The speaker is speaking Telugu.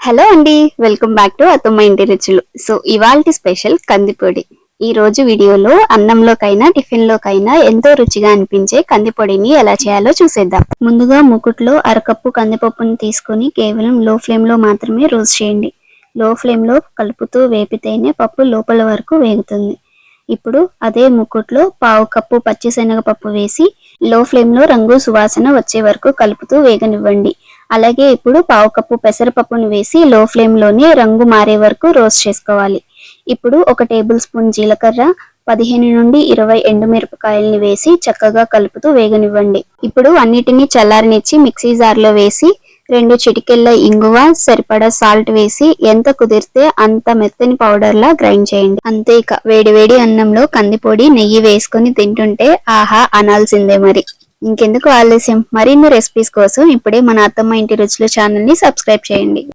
హలో అండి, వెల్కమ్ బ్యాక్ టు అత్తమ్మ ఇంటి రుచులు. సో ఇవాల్టి స్పెషల్ కందిపొడి. ఈ రోజు వీడియోలో అన్నంలోకైనా టిఫిన్ లోకైనా ఎంతో రుచిగా అనిపించే కందిపొడిని ఎలా చేయాలో చూసేద్దాం. ముందుగా మూకుట్లో అరకప్పు కందిపప్పుని తీసుకొని కేవలం లో ఫ్లేమ్ లో మాత్రమే రోస్ట్ చేయండి. లో ఫ్లేమ్ లో కలుపుతూ వేపితేనే పప్పు లోపల వరకు వేగుతుంది. ఇప్పుడు అదే మూకుట్లో పావు కప్పు పచ్చిశనగపప్పు వేసి లో ఫ్లేమ్ లో రంగు సువాసన వచ్చే వరకు కలుపుతూ వేగనివ్వండి. అలాగే ఇప్పుడు పావు కప్పు పెసరపప్పును వేసి లో ఫ్లేమ్ లోనే రంగు మారే వరకు రోస్ట్ చేసుకోవాలి. ఇప్పుడు ఒక టేబుల్ స్పూన్ జీలకర్ర, 15 నుండి 20 ఎండుమిరపకాయల్ని వేసి చక్కగా కలుపుతూ వేగనివ్వండి. ఇప్పుడు అన్నిటినీ చల్లారనిచ్చి మిక్సీ జార్లో వేసి 2 చిటికెళ్ళ ఇంగువ, సరిపడా సాల్ట్ వేసి ఎంత కుదిరితే అంత మెత్తని పౌడర్ లా గ్రైండ్ చేయండి. అంతే, ఇక వేడి వేడి అన్నంలో కందిపొడి నెయ్యి వేసుకొని తింటుంటే ఆహా అనాల్సిందే. మరి ఇంకెందుకు ఆలస్యం, మరిన్ని రెసిపీస్ కోసం ఇప్పుడే మన అత్తమ్మ ఇంటి రుచులు ఛానల్ ని సబ్స్క్రైబ్ చేయండి.